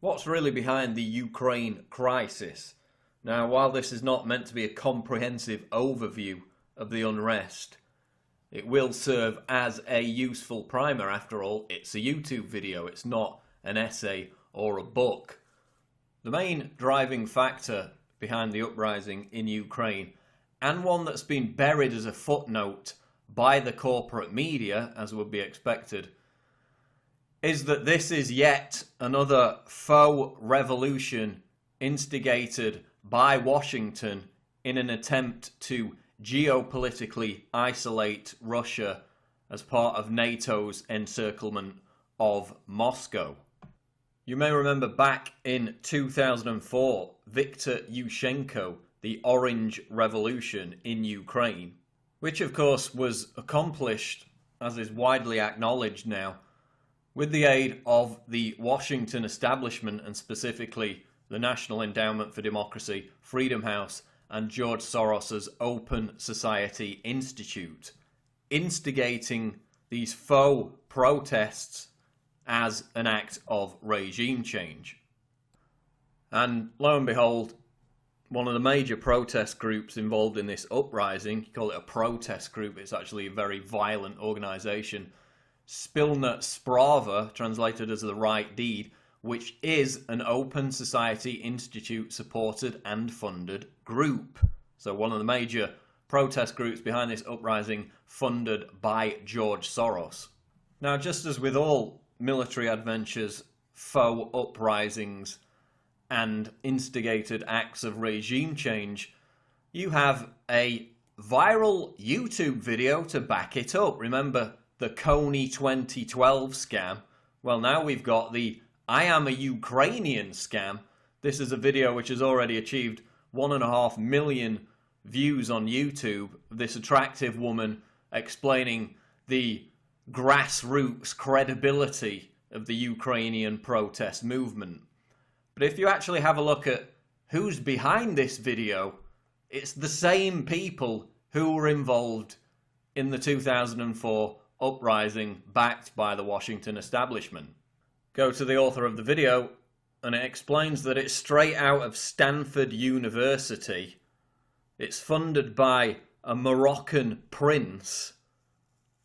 What's really behind the Ukraine crisis? Now, while this is not meant to be a comprehensive overview of the unrest, it will serve as a useful primer. After all, it's a YouTube video, it's not an essay or a book. The main driving factor behind the uprising in Ukraine, and one that's been buried as a footnote by the corporate media, as would be expected, is that this is yet another faux revolution instigated by Washington in an attempt to geopolitically isolate Russia as part of NATO's encirclement of Moscow. You may remember back in 2004, Viktor Yushchenko, the Orange Revolution in Ukraine, which of course was accomplished, as is widely acknowledged now, with the aid of the Washington establishment, and specifically the National Endowment for Democracy, Freedom House, and George Soros's Open Society Institute, instigating these faux protests as an act of regime change. And lo and behold, one of the major protest groups involved in this uprising, you call it a protest group, it's actually a very violent organisation, Spilna Sprava, translated as the right deed, which is an Open Society Institute supported and funded group. So one of the major protest groups behind this uprising, funded by George Soros. Now, just as with all military adventures, faux uprisings, and instigated acts of regime change, you have a viral YouTube video to back it up. Remember the Coney 2012 scam? Well, now we've got the I am a Ukrainian scam. This is a video which has already achieved 1.5 million views on YouTube. This attractive woman explaining the grassroots credibility of the Ukrainian protest movement. But if you actually have a look at who's behind this video, it's the same people who were involved in the 2004 uprising backed by the Washington establishment. Go to the author of the video and it explains that it's straight out of Stanford University. It's funded by a Moroccan prince,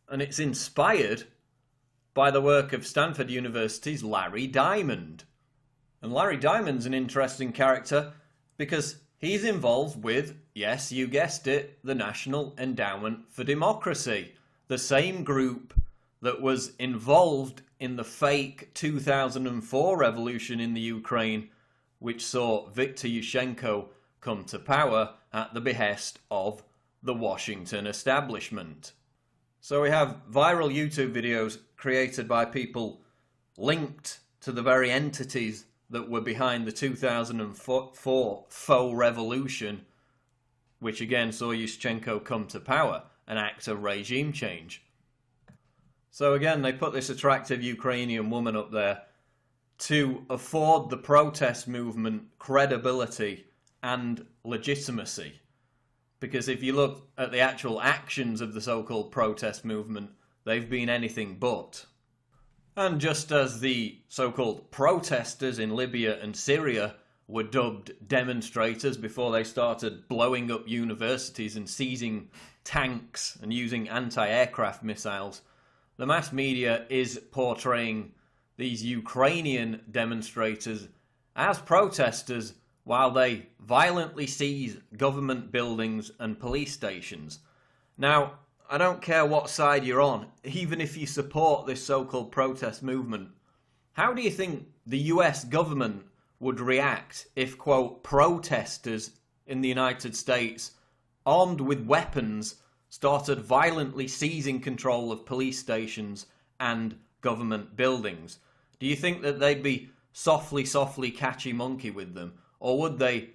and it's inspired by the work of Stanford University's Larry Diamond. And Larry Diamond's an interesting character because he's involved with, yes, you guessed it, the National Endowment for Democracy, the same group that was involved in the fake 2004 revolution in the Ukraine, which saw Viktor Yushchenko come to power at the behest of the Washington establishment. So we have viral YouTube videos created by people linked to the very entities that were behind the 2004 faux revolution, which again saw Yushchenko come to power, an act of regime change. So again, they put this attractive Ukrainian woman up there to afford the protest movement credibility and legitimacy. Because if you look at the actual actions of the so-called protest movement, they've been anything but. And just as the so-called protesters in Libya and Syria were dubbed demonstrators before they started blowing up universities and seizing tanks and using anti-aircraft missiles, the mass media is portraying these Ukrainian demonstrators as protesters while they violently seize government buildings and police stations. Now, I don't care what side you're on, even if you support this so-called protest movement, how do you think the US government would react if, quote, protesters in the United States, armed with weapons, started violently seizing control of police stations and government buildings? Do you think that they'd be softly catchy monkey with them? Or would they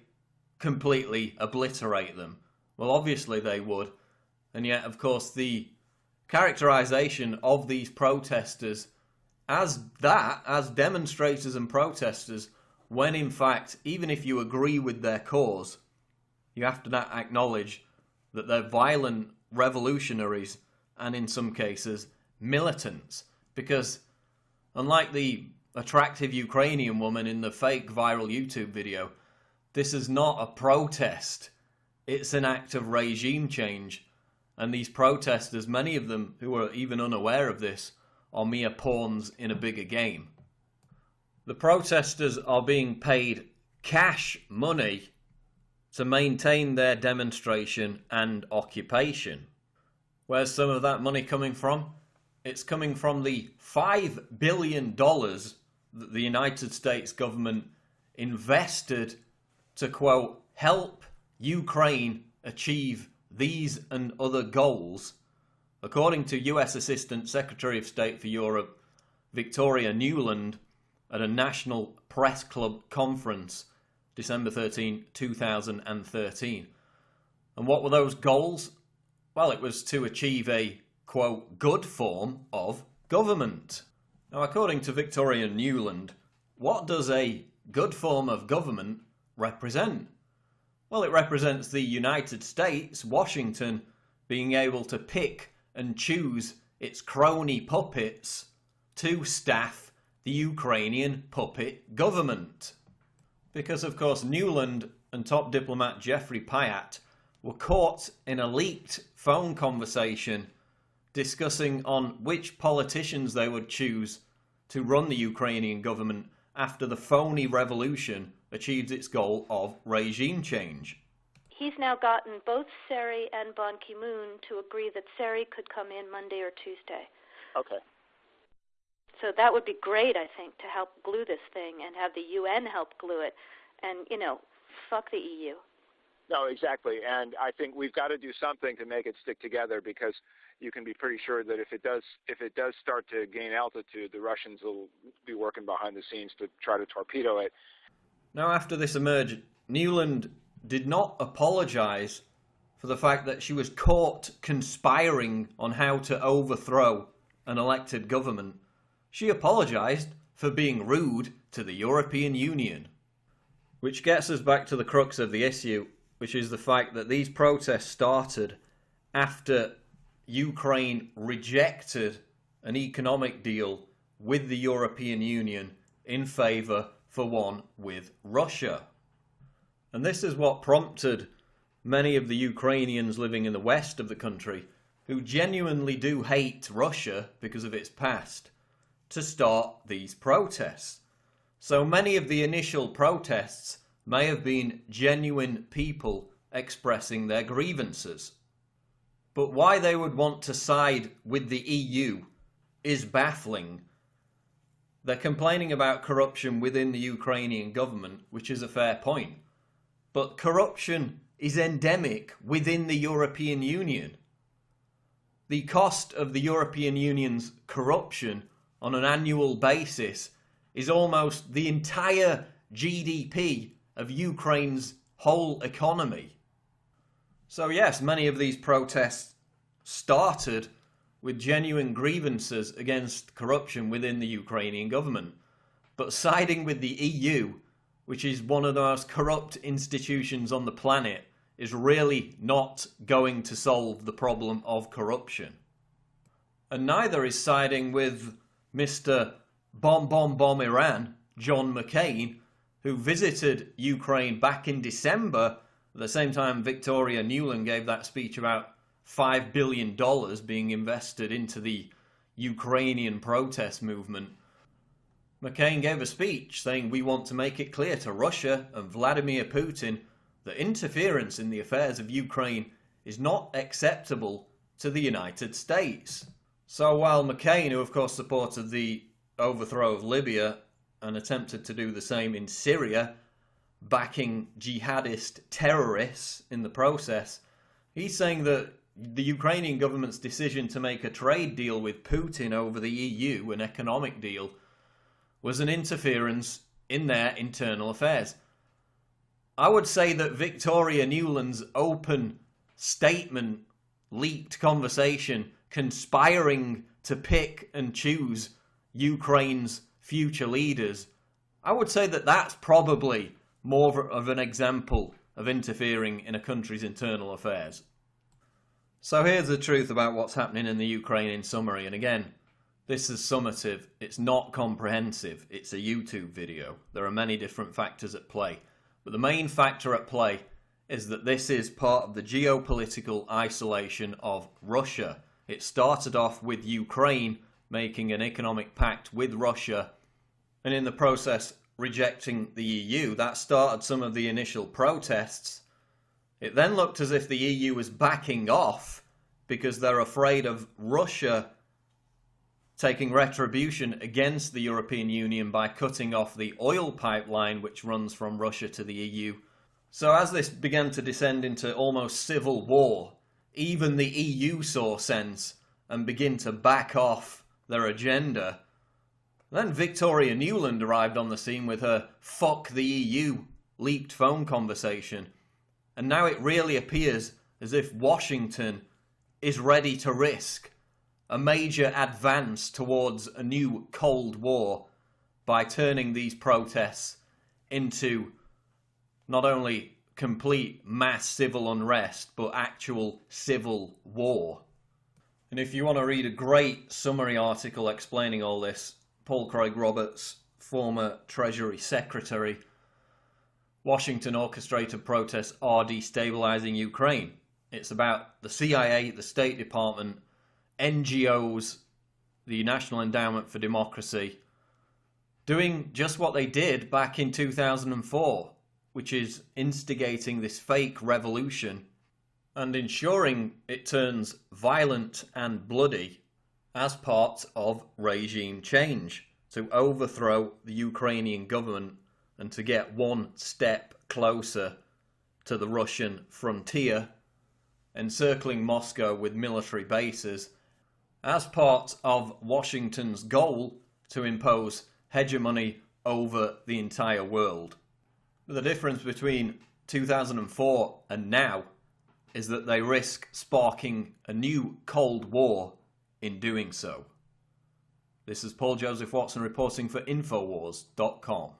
completely obliterate them? Well, obviously they would. And yet, of course, the characterization of these protesters as demonstrators and protesters, when in fact, even if you agree with their cause, you have to acknowledge that they're violent revolutionaries and in some cases militants. Because unlike the attractive Ukrainian woman in the fake viral YouTube video, this is not a protest. It's an act of regime change. And these protesters, many of them who are even unaware of this, are mere pawns in a bigger game. The protesters are being paid cash money to maintain their demonstration and occupation. Where's some of that money coming from? It's coming from the $5 billion that the United States government invested to, quote, help Ukraine achieve these and other goals, according to US Assistant Secretary of State for Europe Victoria Nuland at a National Press Club conference December 13, 2013. And what were those goals? Well, it was to achieve a, quote, good form of government. Now, according to Victoria Nuland, what does a good form of government represent? Well, it represents the United States, Washington, being able to pick and choose its crony puppets to staff the Ukrainian puppet government. Because, of course, Nuland and top diplomat Jeffrey Pyatt were caught in a leaked phone conversation discussing on which politicians they would choose to run the Ukrainian government after the phony revolution achieved its goal of regime change. He's now gotten both Seri and Ban Ki-moon to agree that Seri could come in Monday or Tuesday. Okay. So that would be great, I think, to help glue this thing and have the UN help glue it. And, fuck the EU. No, exactly. And I think we've got to do something to make it stick together, because you can be pretty sure that if it does start to gain altitude, the Russians will be working behind the scenes to try to torpedo it. Now, after this emerged, Nuland did not apologise for the fact that she was caught conspiring on how to overthrow an elected government. She apologised for being rude to the European Union. Which gets us back to the crux of the issue, which is the fact that these protests started after Ukraine rejected an economic deal with the European Union in favour for one with Russia. And this is what prompted many of the Ukrainians living in the west of the country, who genuinely do hate Russia because of its past, to start these protests. So many of the initial protests may have been genuine people expressing their grievances. But why they would want to side with the EU is baffling. They're complaining about corruption within the Ukrainian government, which is a fair point. But corruption is endemic within the European Union. The cost of the European Union's corruption on an annual basis is almost the entire GDP of Ukraine's whole economy. So yes, many of these protests started with genuine grievances against corruption within the Ukrainian government. But siding with the EU, which is one of the most corrupt institutions on the planet, is really not going to solve the problem of corruption. And neither is siding with Mr. Bomb Iran, John McCain, who visited Ukraine back in December, at the same time Victoria Nuland gave that speech about $5 billion being invested into the Ukrainian protest movement. McCain gave a speech saying, "We want to make it clear to Russia and Vladimir Putin that interference in the affairs of Ukraine is not acceptable to the United States." So while McCain, who of course supported the overthrow of Libya and attempted to do the same in Syria, backing jihadist terrorists in the process, he's saying that the Ukrainian government's decision to make a trade deal with Putin over the EU, an economic deal, was an interference in their internal affairs. I would say that Victoria Nuland's open statement, leaked conversation, conspiring to pick and choose Ukraine's future leaders, I would say that that's probably more of an example of interfering in a country's internal affairs. So here's the truth about what's happening in the Ukraine in summary. And again, This is summative, it's not comprehensive, it's a YouTube video. There are many different factors at play. But the main factor at play is that this is part of the geopolitical isolation of Russia. It started off with Ukraine making an economic pact with Russia, and in the process rejecting the EU. That started some of the initial protests. It then looked as if the EU was backing off because they're afraid of Russia taking retribution against the European Union by cutting off the oil pipeline which runs from Russia to the EU. So as this began to descend into almost civil war, even the EU saw sense and begin to back off their agenda. Then Victoria Nuland arrived on the scene with her "fuck the EU" leaked phone conversation. And now it really appears as if Washington is ready to risk a major advance towards a new Cold War by turning these protests into not only complete mass civil unrest, but actual civil war. And if you want to read a great summary article explaining all this, Paul Craig Roberts, former Treasury Secretary, Washington orchestrated protests are destabilizing Ukraine. It's about the CIA, the State Department, NGOs, the National Endowment for Democracy, doing just what they did back in 2004, which is instigating this fake revolution and ensuring it turns violent and bloody as part of regime change to overthrow the Ukrainian government and to get one step closer to the Russian frontier, encircling Moscow with military bases as part of Washington's goal to impose hegemony over the entire world. But the difference between 2004 and now is that they risk sparking a new Cold War in doing so. This is Paul Joseph Watson reporting for Infowars.com.